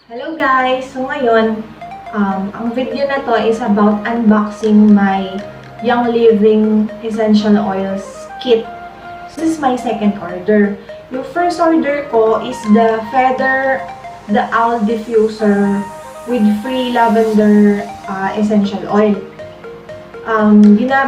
Hello guys! So ngayon, ang video na to is about unboxing my Young Living Essential Oils kit. So this is my second order. Yung first order ko is the Feather the Owl Diffuser with free lavender essential oil.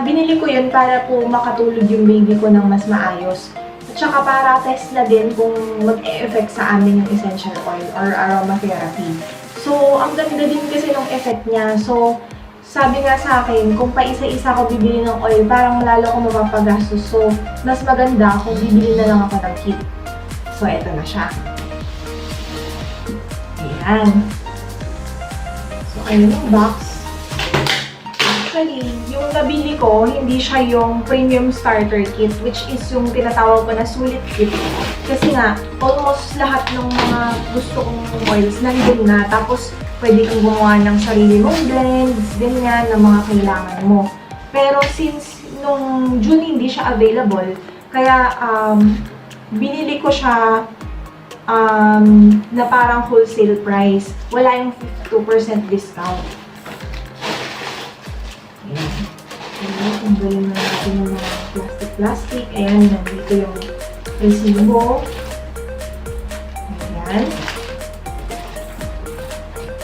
Binili ko yun para po makatulog yung baby ko ng mas maayos. At saka para test na din kung mag-e-effect sa amin yung essential oil or aromatherapy. So, ang ganda din kasi ng effect niya. So, sabi nga sa akin, kung pa isa-isa ako bibili ng oil, parang lalo ako mapapagastos. So, mas maganda kung bibili na lang ako ng kit. So, eto na siya. Ayan. So, ayun yung box. Actually, yung nabili ko, hindi siya yung premium starter kit, which is yung tinatawag ko na sulit kit. Kasi nga, almost lahat ng mga gusto kong oils nandun na. Tapos, pwede kang gumawa ng sarili mong blends, ganyan, ng mga kailangan mo. Pero since nung June hindi siya available, kaya binili ko siya na parang wholesale price. Wala yung 52% discount. Ayan, tanggalin na natin yung mga plastic. Ayan, nandito yung resibo. Ayan.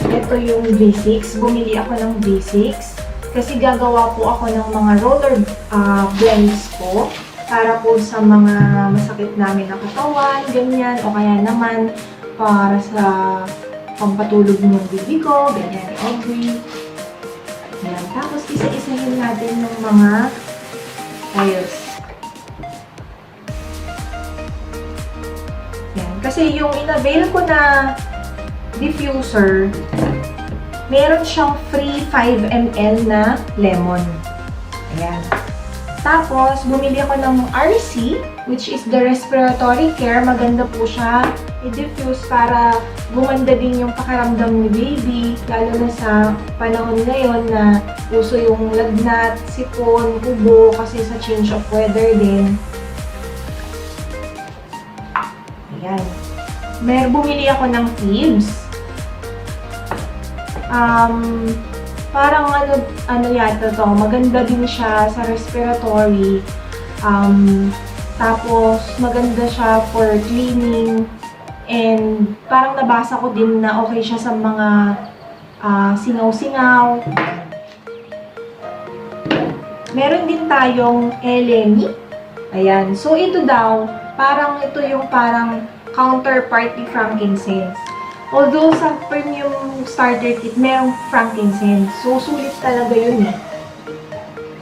Ito yung V6. Bumili ako ng V6 kasi gagawa po ako ng mga roller blends ko para po sa mga masakit namin na katawan, ganyan, o kaya naman para sa pampatulog ng baby ko, ganyan, Aubrey. Ayan. Tapos, isa-isahin natin ng mga oils. Ayan. Kasi yung in-avail ko na diffuser, meron siyang free 5 ml na lemon. Ayan. Tapos, bumili ako ng RC, which is the respiratory care. Maganda po siya i-diffuse para gumanda din yung pakiramdam ni baby, lalo na sa panahon ngayon na uso yung lagnat, sipon, ubo, kasi sa change of weather din. Ayan. Bumili ako ng Thieves. Parang ano yata to, maganda din siya sa respiratory. Tapos, maganda siya for cleaning. And parang nabasa ko din na okay siya sa mga singaw-singaw. Meron din tayong Elemi. Ayan. So, ito daw, ito yung parang counterpart ni frankincense. Although sa premium starter kit, merong frankincense. So, sulit talaga yun eh.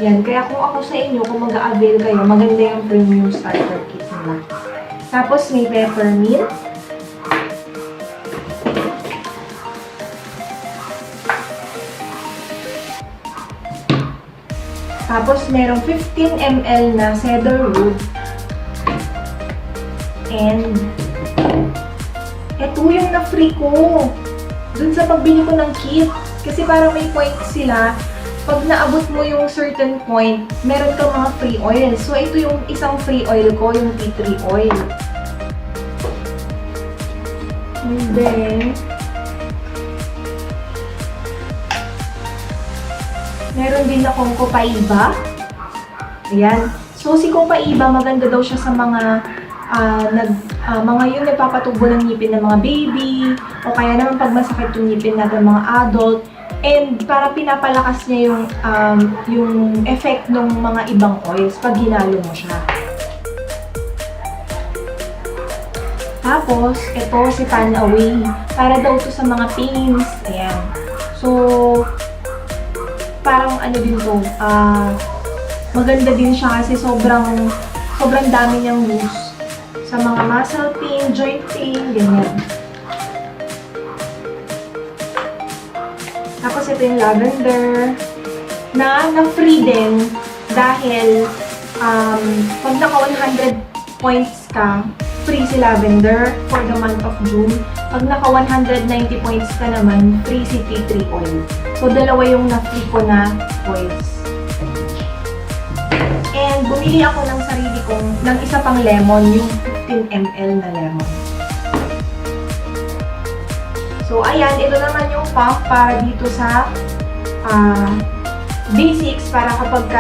Yan. Kaya kung ako sa inyo, kung mag-a-avail kayo, maganda yung premium starter kit nila. Tapos, may peppermint. Tapos, merong 15 ml na cedarwood. And, ito yung na-free ko. Dun sa pagbili ko ng kit. Kasi parang may points sila. Pag naabot mo yung certain point, meron kang mga free oil. So, ito yung isang free oil ko, yung tea tree oil. And then, meron din akong Copaiba. Ayan. So, si Copaiba, maganda daw siya sa mga yung nagpapatubo ng ngipin ng mga baby, o kaya naman pag masakit yung ngipin natin mga adult. And para pinapalakas niya yung effect ng mga ibang oils pag hinalo mo siya. Tapos, ito si Pan-Away. Para daw to sa mga pains. Ayan. So, parang ano din to, maganda din siya kasi sobrang dami niyang use sa mga muscle pain, joint pain, ganyan. Tapos ito yung lavender na free din dahil pag naka 100 points ka, free si lavender for the month of June. Pag naka 190 points ka naman, free si tea tree oil. So, dalawa yung na-free ko na oils. And bumili ako ng sarili kong, ng isa pang lemon, yung 15 ml na lemon. So, So, ayan, ito naman yung pump para dito sa basics para kapag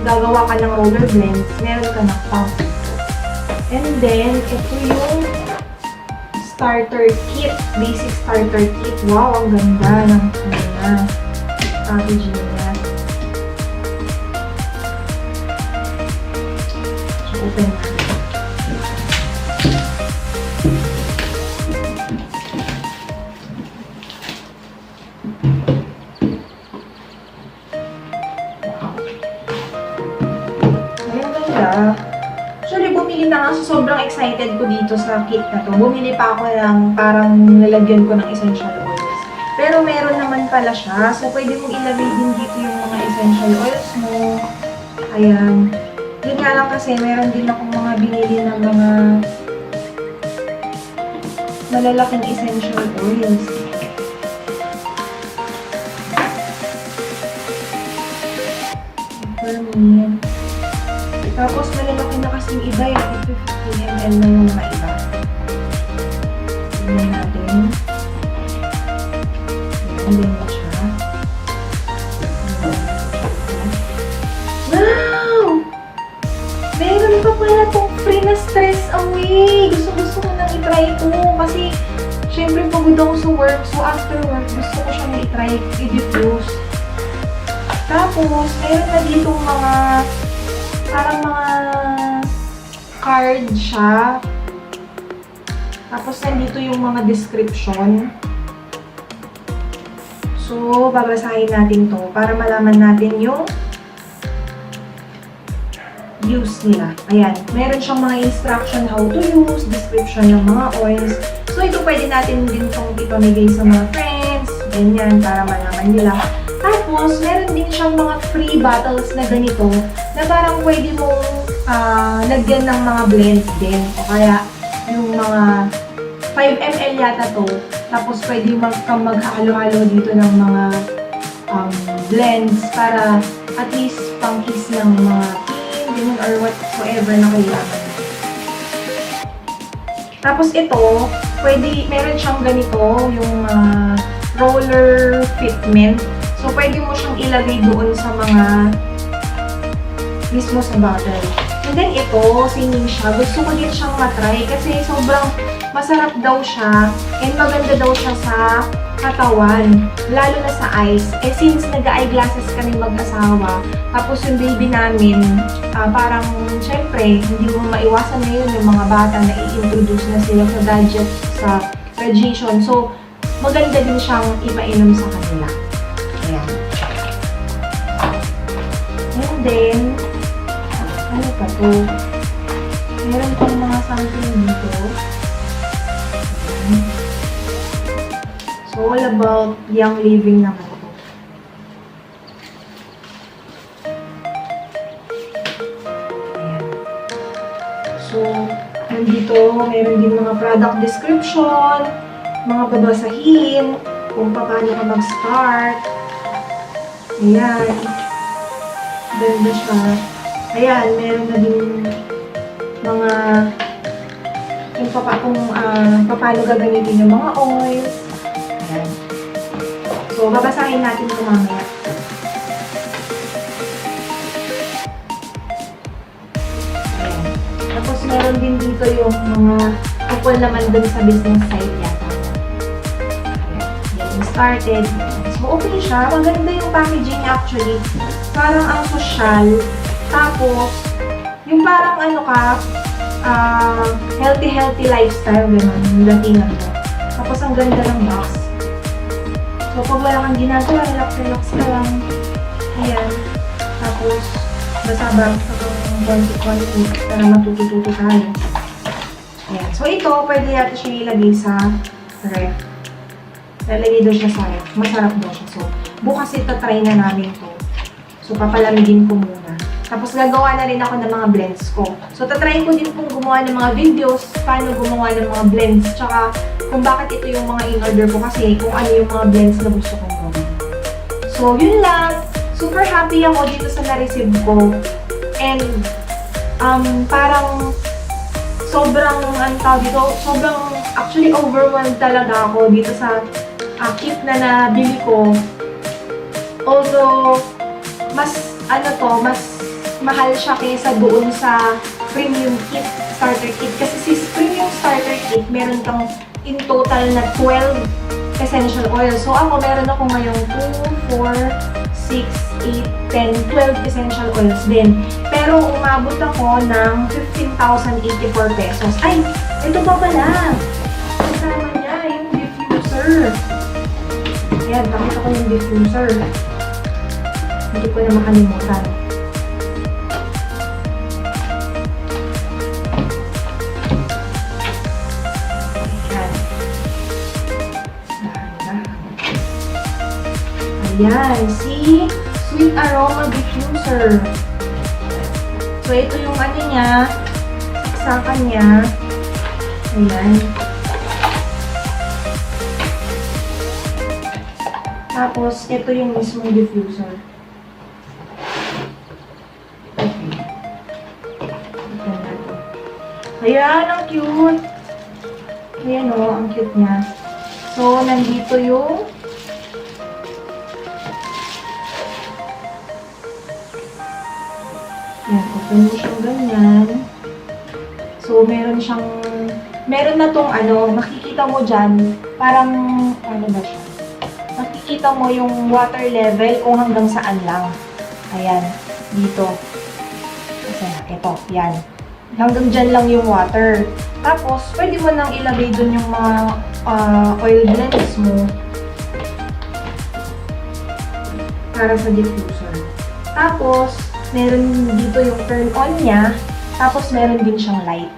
gagawa ka ng roller blends, meron ka ng pump. And then, ito yung starter kit, basic starter kit. Wow, ang ganda ng packaging niya. So, open natin. Actually, bumili na nga. Sobrang excited ko dito sa kit na to. Bumili pa ako ng parang nilalagyan ko ng essential oils. Pero meron naman pala siya. So, pwede mong ilagay din dito yung mga essential oils mo. Ayan. Yun nga lang kasi, meron din akong mga binili ng mga malalaking essential oils. For me. Tapos, malalaki na kasi yung iba, yung 50 ml na yung mga iba. Tignan natin. Ayan din mo siya. Wow! Meron pa pala itong free na stress away. Gusto ko nang itry ito. Kasi, syempre, pagod ako sa work. So, after work, gusto ko siyang itry, i-diffuse. Tapos, meron na ditong mga parang mga card siya. Tapos, nandito yung mga description. So, babasahin natin to para malaman natin yung use nila. Ayan. Meron siyang mga instruction how to use, description ng mga oils. So, ito pwede natin din itong ipamigay sa mga friends. Ganyan, para malaman nila. Tapos, meron din siyang mga free bottles na ganito na parang pwede mong lagyan ng mga blends din. O kaya, yung mga 5 ml yata to. Tapos, pwede maghalo-halo dito ng mga blends para at least pang-kiss ng mga team, or whatsoever na kailangan. Tapos, ito, meron siyang ganito, yung roller fitment. So, pwede mo siyang ilagay doon sa mga mismo sa bottle. And then, ito, singing siya. Gusto ko din siyang matry kasi sobrang masarap daw siya and maganda daw siya sa katawan. Lalo na sa eyes. Eh, since nag-eyeglasses kami mag-asawa, tapos yung baby namin, parang, syempre, hindi mo maiwasan ngayon yung mga bata na i-introduce na sila sa gadget, sa radiation. So, maganda din siyang ipainom sa kanila. Ayan. And then, ano pa to? Meron pang mga something dito. Ayan. So, all about young living naman ito. Ayan. So, nandito, meron din mga product description, mga babasahin, kung paano ka mag-start. Ayan. Ganda siya. Ayan, meron na din mga kung paano gagamitin yung mga oils. Ayan. So, babasahin natin ito mamaya. Ayan. Tapos, meron din dito yung mga tungkol naman dun sa business side yata. Ayan. Getting started. So, okay siya. Maganda yung packaging actually. Parang ang social. Tapos, yung parang healthy lifestyle, gano'n, yung datingan mo. Tapos, ang ganda ng box. So, pag wala kang ginagawa, relax ka lang. Ayan. Tapos, basa-basa ka quality para matututo tayo. Ayan. So, ito, pwede natin siya ilagay sa ref. Lalagay daw siya sa ref. Masarap daw siya. So, bukas ito, try na namin to. So, papalamigin ko muna. Tapos, gagawa na rin ako ng mga blends ko. So, tatry ko din kung gumawa ng mga videos, paano gumawa ng mga blends, tsaka kung bakit ito yung mga in-order ko kasi kung ano yung mga blends na gusto kong gawin. So, yun lang. Super happy ako dito sa na-receive ko. And, parang sobrang, sobrang actually overwhelmed talaga ako dito sa kit na nabili ko. Although, mas mahal siya kaysa doon sa premium kit, starter kit. Kasi si premium starter kit, meron kang in total na 12 essential oils. So ako, meron ako ngayong 2, 4, 6, 8, 10, 12 essential oils din. Pero umabot ako ng 15,084 pesos. Ay, ito pa pala. Kasama niya yung diffuser. Ayan, pakita ko yung diffuser. Hindi ko na makalimutan. Ayan, si Sweet Aroma Diffuser. So, ito yung ano niya, saksakan niya. Ayan. Tapos, ito yung mismong diffuser. Ayan, ang cute! Ayan o, ang cute niya. So, nandito yung yan, open mo siyang ganyan. So, meron na tong makikita mo dyan, parang, ano ba siya? Makikita mo yung water level kung hanggang saan lang. Ayan, dito. Kasi ito, yan. Hanggang dyan lang yung water. Tapos, pwede mo nang ilagay dun yung mga oil blends mo para sa diffuser. Tapos, meron dito yung turn on niya, tapos meron din siyang light.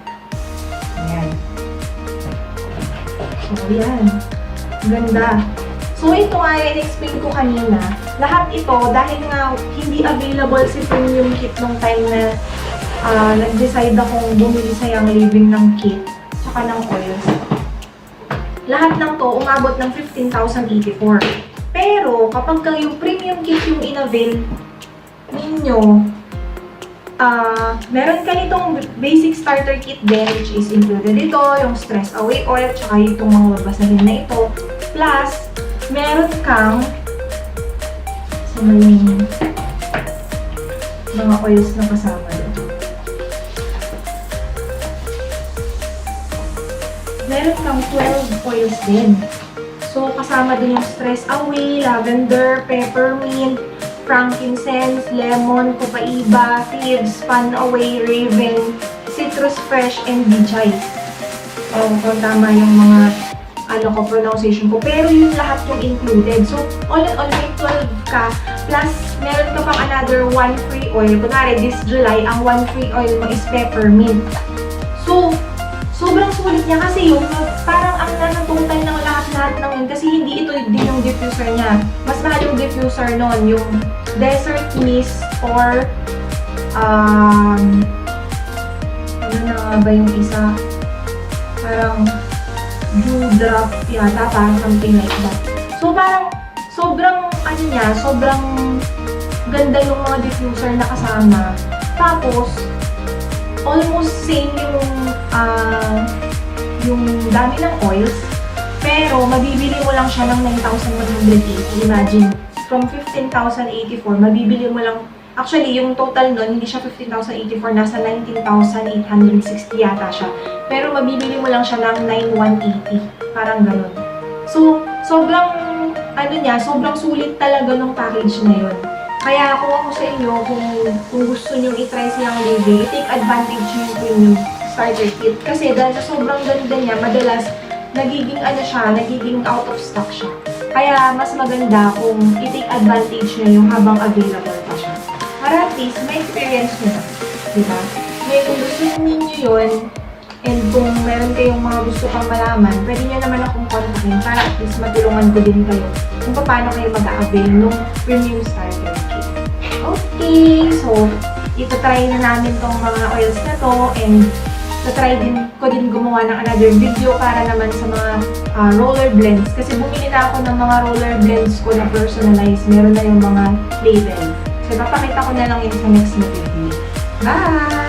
Ayan. So, ayan. Ganda. So, ito nga yung in-explain ko kanina. Lahat ito, dahil nga hindi available si premium kit nung time na nag-decide akong bumili sa Young Living ng kit, tsaka ng oils. Lahat ng to, umabot ng 15,084. Pero, kapag yung premium kit yung in-avail ninyo, meron ka nitong basic starter kit din, which is included ito, yung stress away oil, tsaka itong mga babasahin na ito. Plus, meron kang sa may mga oils na kasama dito. Meron kang 12 oils din. So, kasama din yung stress away, lavender, peppermint, frankincense, lemon, copaiba, thieves, fan away, raven, citrus fresh, and bichay. Kung tama yung mga pronunciation ko. Pero yung lahat yung included. So, all in all, may 12 ka. Plus, meron ka pang another 1 free oil. Kunwari, this July, ang 1 free oil mo is peppermint. So, sobrang sulit niya kasi yung parang ang total ng lahat ng yun. Kasi hindi ito din yung diffuser niya. Mas mahal yung diffuser nun. Yung desert mist or ano na nga ba yung isa? Parang dewdrop yata, parang something like that. So, parang sobrang sobrang ganda yung mga diffuser na kasama. Tapos, almost same yung dami ng oils, pero mabibili mo lang siya ng 9,180. Imagine, from 15,084, mabibili mo lang, actually, yung total nun, hindi siya 15,084, nasa 19,860 yata siya. Pero mabibili mo lang siya ng 9,180, parang ganun. So, sobrang sobrang sulit talaga ng package na yun. Kaya kung ako sa inyo, kung gusto nyo i-try silang living, take advantage nyo yung premium starter kit. Kasi dahil sa sobrang ganda niya, madalas nagiging out of stock siya. Kaya mas maganda kung i-take advantage nyo yung habang available pa siya. Para at least, may experience nyo na. Diba? Ngayon, kung gusto ninyo yun, and kung meron kayong mga gusto pang malaman, pwede nyo naman akong kontakin para at least matulungan ko din kayo kung paano kayo mag-a-avail ng premium starter kit. Okay, so ito-try na namin tong mga oils na to, and ito-try din ko gumawa ng another video para naman sa mga roller blends. Kasi bumili na ako ng mga roller blends ko na personalized. Meron na yung mga label. So, papakita ko na lang yun sa next na video. Bye!